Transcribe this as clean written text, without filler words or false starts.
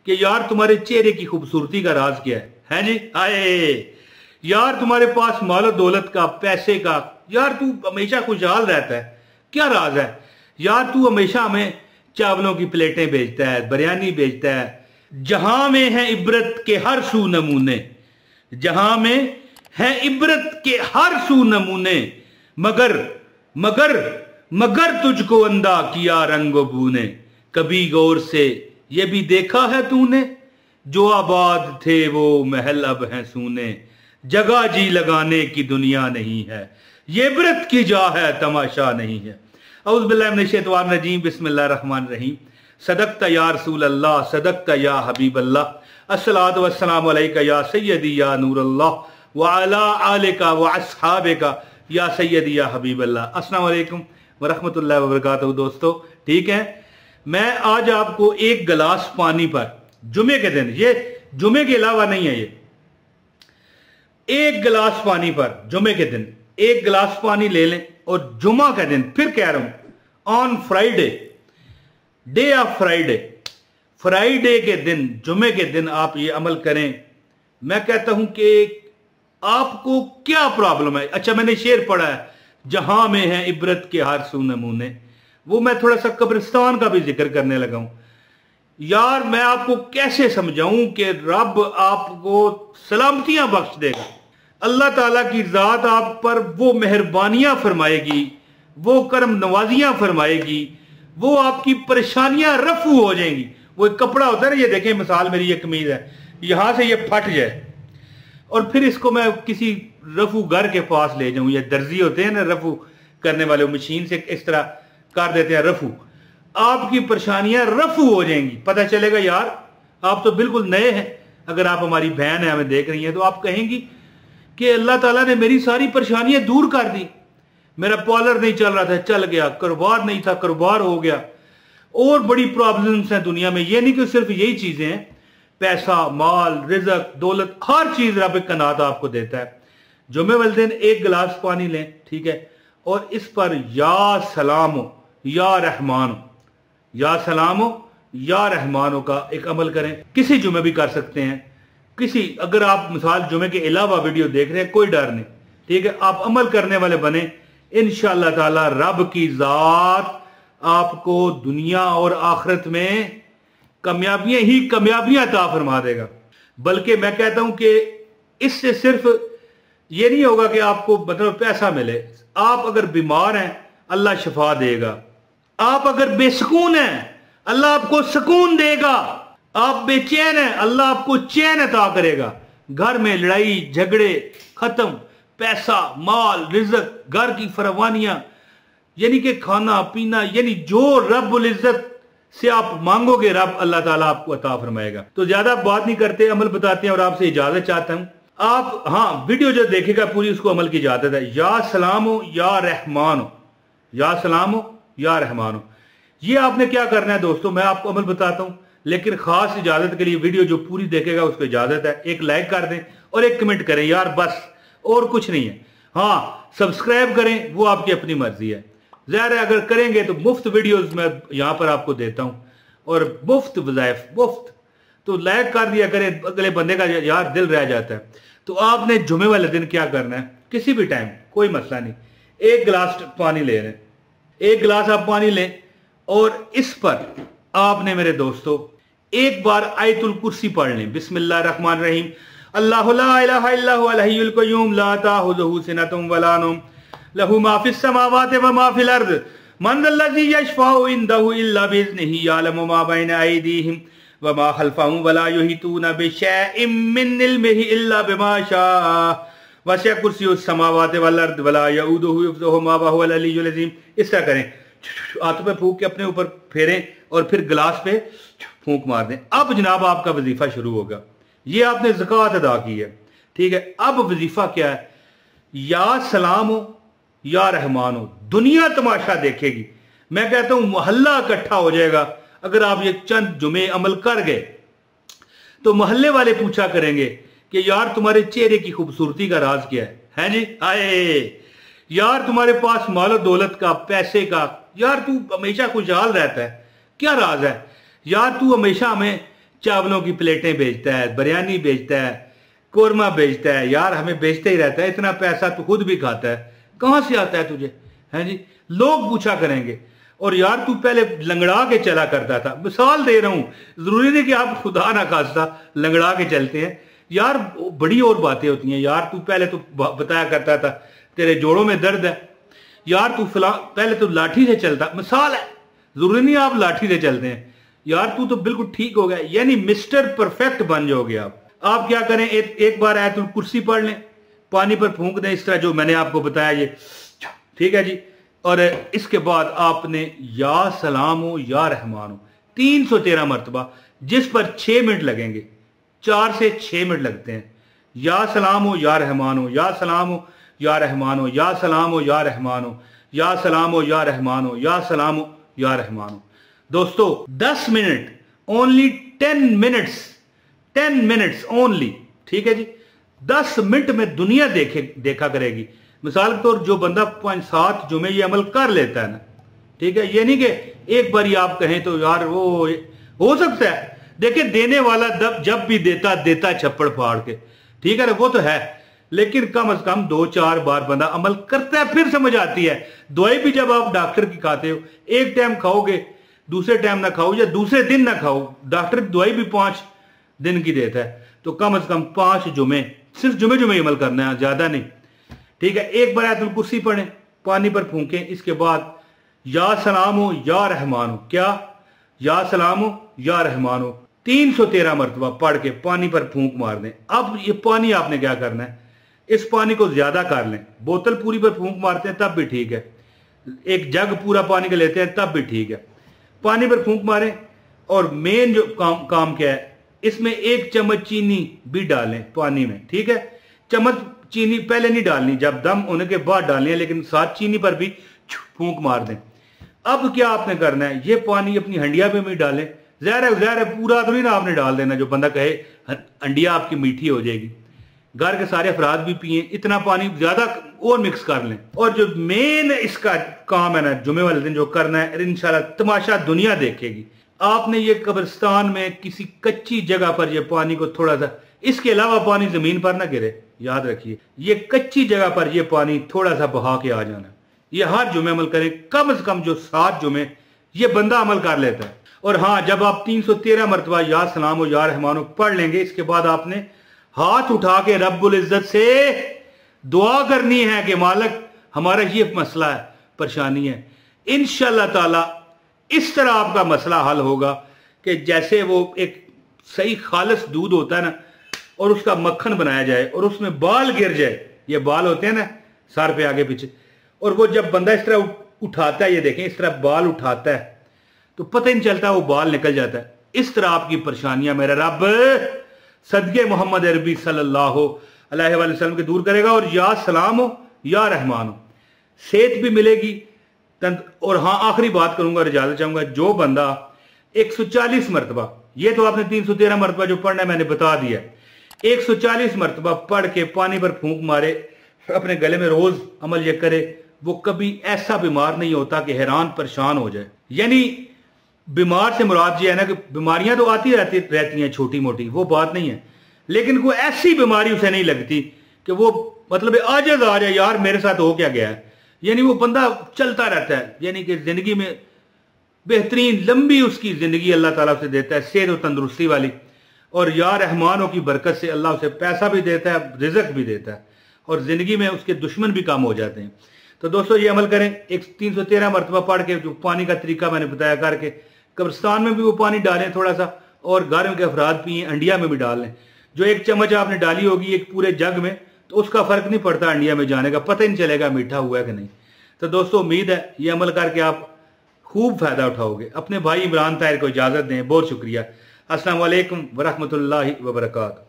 कि यार तुम्हारे चेहरे की खूबसूरती का राज क्या है जी? आए यार तुम्हारे पास मालो दौलत का, पैसे का, यार तू हमेशा खुशहाल रहता है, क्या राज है? यार तू हमेशा हमें चावलों की प्लेटें बेचता है, बिरयानी बेचता है। जहां में है इबरत के हर सू नमूने, जहां में है इबरत के हर सू नमूने, मगर मगर मगर तुझको अंधा किया रंगो बू ने। कभी गौर से ये भी देखा है तूने, जो आबाद थे वो महल अब हैं सूने। जगह जी लगाने की दुनिया नहीं है, ये इबरत की जा है, तमाशा नहीं है। औज़ु बिल्लाहि मिनश शैतानिर रजीम, बिस्मिल्लाहिर रहमानिर रहीम। सदक़्ता या रसूल अल्लाह, सदक़्ता या हबीब अल्लाह। अस्सलातु वस्सलामु अलैका या सय्यदी या नूर अल्लाह व अला आलिका व अस्हाबिका या सय्यदी या हबीब अल्लाह। अस्सलामु अलैकुम व रहमतुल्लाहि व बरकातहू। दोस्तों ठीक है, मैं आज आपको एक गिलास पानी पर जुमे के दिन, ये जुमे के अलावा नहीं है, ये एक गिलास पानी पर जुमे के दिन एक गिलास पानी ले लें, और जुमा के दिन, फिर कह रहा हूं on Friday, day of Friday, Friday के दिन, जुमे के दिन आप ये अमल करें। मैं कहता हूं कि आपको क्या प्रॉब्लम है? अच्छा, मैंने शेर पढ़ा है, जहां में है इबरत के हर सू नमूने, वो मैं थोड़ा सा कब्रिस्तान का भी जिक्र करने लगा हूं। यार मैं आपको कैसे समझाऊं कि रब आपको सलामतियां बख्श देगा, अल्लाह ताला की जात आप पर वो मेहरबानियां फरमाएगी, वो करम नवाजियां फरमाएगी, वो आपकी परेशानियां रफू हो जाएंगी। वो एक कपड़ा होता है ना, ये देखें मिसाल, मेरी ये कमीज है, यहां से ये फट जाए और फिर इसको मैं किसी रफू घर के पास ले जाऊं, या दर्जी होते हैं ना रफू करने वाले, मशीन से इस तरह कर देते हैं रफू, आपकी परेशानियां रफू हो जाएंगी। पता चलेगा यार आप तो बिल्कुल नए हैं। अगर आप हमारी बहन है, हमें देख रही हैं, तो आप कहेंगी कि अल्लाह ताला ने मेरी सारी परेशानियां दूर कर दी। मेरा पार्लर नहीं चल रहा था, चल गया, कारोबार नहीं था, कारोबार हो गया, और बड़ी प्रॉब्लम्स हैं दुनिया में। ये नहीं कि सिर्फ यही चीजें हैं, पैसा, माल, रिजक, दौलत, हर चीज रब कनात आपको देता है। जुमे वाले दिन एक गिलास पानी लें, ठीक है, और इस पर या सलामो या रहमानो, या सलामो या रहमानो का एक अमल करें। किसी जुमे भी कर सकते हैं, किसी, अगर आप मिसाल जुमे के अलावा वीडियो देख रहे हैं, कोई डर नहीं, ठीक है, आप अमल करने वाले बने, इंशाअल्लाह ताला रब की जात आपको दुनिया और आखिरत में कामयाबियां ही कामयाबियां अता फरमा देगा। बल्कि मैं कहता हूं कि इससे सिर्फ ये नहीं होगा कि आपको मतलब पैसा मिले, आप अगर बीमार हैं अल्लाह शिफा देगा, आप अगर बेसुकून हैं अल्लाह आपको सुकून देगा, आप बेचैन हैं अल्लाह आपको चैन अता करेगा। घर में लड़ाई झगड़े खत्म, पैसा, माल, रिजक, घर की फरवानियां, यानी कि खाना पीना, यानी जो रब्बुल इज्जत से आप मांगोगे रब अल्लाह ताला आपको अता फरमाएगा। तो ज्यादा बात नहीं करते, अमल बताते हैं और आपसे इजाजत चाहता हूं। आप, हाँ, वीडियो जो देखेगा पूरी, उसको अमल की इजाजत है। या सलामो या रहमानो, या सलामो या रहमानो, ये आपने क्या करना है दोस्तों, मैं आपको अमल बताता हूं, लेकिन खास इजाजत के लिए वीडियो जो पूरी देखेगा उसको इजाजत है, एक लाइक कर दें और एक कमेंट करें यार, बस, और कुछ नहीं है। हाँ, सब्सक्राइब करें, वो आपकी अपनी मर्जी है। ज़ाहिर है अगर करेंगे तो मुफ्त वीडियोस मैं यहां पर आपको देता हूं, और मुफ्त वज़ाइफ मुफ्त, तो लाइक कर दिया करें, अगले बंदे का यार दिल रह जाता है। तो आपने जुमे वाले दिन क्या करना है, किसी भी टाइम कोई मसला नहीं, एक गिलास पानी ले लें, एक गिलास आप पानी लें, और इस पर आपने मेरे दोस्तों एक बार आयतुल कुर्सी पढ़ लें। बिस्मिल्लाहिर रहमानिर रहीम। अल्लाहु ला इलाहा इल्ला हुवल हय्युल क़य्यूम ला ताखुज़ुहु सिनतुन वला नौम लहू मा फिस समावाति व मा फिल अर्द मन ज़ल्लज़ी यशफ़अउ इंदहु इल्ला बिइज़्निही यअलमु मा बैना अयदीहिम व मा खल्फ़हुम वला युहीतूना बिशैइन मिन इल्मिही इल्ला बिमा शाअ वसिअ कुर्सियुस समावाति वल अर्द वला यऊदुहु हिफ़्ज़ुहुमा व हुवल अलिय्युल अज़ीम। इस तरह करें, हाथों पे फूंक के अपने ऊपर फेरें और फिर गिलास पे फूंक मार दें। अब जनाब आपका वजीफा शुरू होगा। ये आपने ज़कात अदा की है, ठीक है। अब वजीफा क्या है, या सलामो या रहमानो, दुनिया तमाशा देखेगी। मैं कहता हूं मोहल्ला इकट्ठा हो जाएगा। अगर आप ये चंद जुमे अमल कर गए तो मोहल्ले वाले पूछा करेंगे कि यार तुम्हारे चेहरे की खूबसूरती का राज क्या है जी? आए यार तुम्हारे पास मालो दौलत का, पैसे का, यार तू हमेशा खुशहाल रहता है, क्या राज है? यार तू हमेशा हमें चावलों की प्लेटें बेचता है, बिरयानी बेचता है, कोरमा बेचता है। यार हमें बेचते ही रहता है, इतना पैसा तो खुद भी खाता है, कहां से आता है तुझे? है जी, लोग पूछा करेंगे। और यार तू पहले लंगड़ा के चला करता था, मिसाल दे रहा हूं, जरूरी नहीं कि आप खुदा ना खास्ता लंगड़ा के चलते हैं यार, बड़ी और बातें होती हैं। यार तू पहले तो बताया करता था तेरे जोड़ों में दर्द है, यार तू पहले तो लाठी से चलता, मिसाल है, जरूरी नहीं आप लाठी से चलते हैं। यार तू तो बिल्कुल ठीक हो गया, यानी मिस्टर परफेक्ट बन जाओगे आप क्या करें, एक बार आयतुल कुर्सी पढ़ लें, पानी पर फूंक दें, इस तरह जो मैंने आपको बताया ये, ठीक है जी। और इसके बाद आपने या सलामो या रहमानो 313 मरतबा, जिस पर 6 मिनट लगेंगे, 4 से 6 मिनट लगते हैं। या सलामो या रहमानो, या सलामो या रहमानो, या सलामो या रहमानो, या सलामो या रहमानो, या सलामो या रहमानो। दोस्तों 10 मिनट, ओनली 10 मिनट्स ओनली, ठीक है जी। 10 मिनट में दुनिया देखा करेगी। मिसाल के तौर जो बंदा 5-7 जुमे ये अमल कर लेता है ना, ठीक है, ये नहीं कि एक बार आप कहें तो यार वो हो सकता है। देखिए देने वाला जब भी देता छप्पड़ फाड़ के, ठीक है ना, वो तो है, लेकिन कम से कम 2-4 बार बंदा अमल करता है, फिर समझ आती है। दवाई भी जब आप डॉक्टर की खाते हो, एक टाइम खाओगे, दूसरे टाइम ना खाओ या दूसरे दिन ना खाओ, डॉक्टर की दवाई भी 5 दिन की देता है, तो कम से कम 5 जुमे, सिर्फ जुमे अमल करना है, ज्यादा नहीं, ठीक है। एक बार आयतुल कुर्सी पढ़ें, पानी पर फूंकें, इसके बाद या सलामो या रहमानो, क्या, या सलामो या रहमानो 313 मरतबा पढ़ के पानी पर फूंक मार दें। अब ये पानी आपने क्या करना है, इस पानी को ज्यादा कर लें, बोतल पूरी पर फूंक मारते हैं तब भी ठीक है, एक जग पूरा पानी का लेते हैं तब भी ठीक है, पानी पर फूंक मारें। और मेन जो काम क्या है, इसमें 1 चम्मच चीनी भी डालें पानी में, ठीक है। चम्मच चीनी पहले नहीं डालनी, जब दम होने के बाद डालनी है, लेकिन साथ चीनी पर भी फूंक मार दें। अब क्या आपने करना है, ये पानी अपनी हंडिया पे भी डालें, ज़ाहिर है पूरा तो नहीं ना आपने डाल देना, जो बंदा कहे हंडिया आपकी मीठी हो जाएगी, घर के सारे अफराद भी पिए, इतना पानी ज्यादा और मिक्स कर लें। और जो मेन इसका काम है ना, जुमे वाले दिन जो करना है, इंशाल्लाह तमाशा दुनिया देखेगी। आपने ये कब्रिस्तान में किसी कच्ची जगह पर ये पानी को थोड़ा सा, इसके अलावा पानी जमीन पर ना गिरे, याद रखिए, ये कच्ची जगह पर ये पानी थोड़ा सा बहा के आ जाना। ये हर जुमे अमल करें, कम से कम जो 7 जुमे ये बंदा अमल कर लेता है। और हाँ, जब आप 313 मरतबा या सलामो या रहमानो पढ़ लेंगे, इसके बाद आपने हाथ उठा के रब्बुल इज्जत से दुआ करनी है कि मालिक हमारा ये मसला है, परेशानी है, इंशाल्लाह ताला इस तरह आपका मसला हल होगा कि जैसे वो एक सही खालिस दूध होता है ना, और उसका मक्खन बनाया जाए और उसमें बाल गिर जाए, ये बाल होते हैं ना सर पे आगे पीछे, और वो जब बंदा इस तरह उठाता है, ये देखें इस तरह बाल उठाता है तो पता ही नहीं चलता वो बाल निकल जाता है। इस तरह आपकी परेशानियां मेरा रब सदके मोहम्मद अरबी सल्लल्लाहु अलैहि वसल्लम के दूर करेगा। और या सलाम हो या रहमान हो, सेहत भी मिलेगी। और हाँ, आखिरी बात करूंगा और इजाजत चाहूंगा, जो बंदा 140 मरतबा, ये तो आपने 313 मरतबा जो पढ़ना है मैंने बता दिया, 140 मरतबा पढ़ के पानी पर फूंक मारे, अपने गले में रोज अमल ये करे, वो कभी ऐसा बीमार नहीं होता कि हैरान परेशान हो जाए। यानी बीमार से मुराद ये है ना कि बीमारियां तो आती रहती हैं छोटी मोटी, वो बात नहीं है, लेकिन कोई ऐसी बीमारी उसे नहीं लगती कि वो मतलब आजिज़ आ जाए, यार मेरे साथ हो क्या गया है। यानी वो बंदा चलता रहता है, यानी कि जिंदगी में बेहतरीन लंबी उसकी जिंदगी अल्लाह ताला उसे देता है, सेहत और तंदुरुस्ती वाली। और या रहमानों की बरकत से अल्लाह उसे पैसा भी देता है, रिज़्क भी देता है, और जिंदगी में उसके दुश्मन भी कम हो जाते हैं। तो दोस्तों ये अमल करें, 313 मरतबा पढ़ के, जो पानी का तरीका मैंने बताया करके, कब्रिस्तान में भी वो पानी डालें थोड़ा सा, और घर के अफराद पिए, अंडिया में भी डाल लें। जो 1 चम्मच आपने डाली होगी एक पूरे जग में, तो उसका फर्क नहीं पड़ता अंडिया में जाने का, पता ही नहीं चलेगा मीठा हुआ है कि नहीं। तो दोस्तों उम्मीद है ये अमल करके आप खूब फायदा उठाओगे। अपने भाई इमरान ताहिर को इजाजत दें, बहुत शुक्रिया। अस्सलाम वालेकुम वरहमतुल्लाहि वबरकातुहू।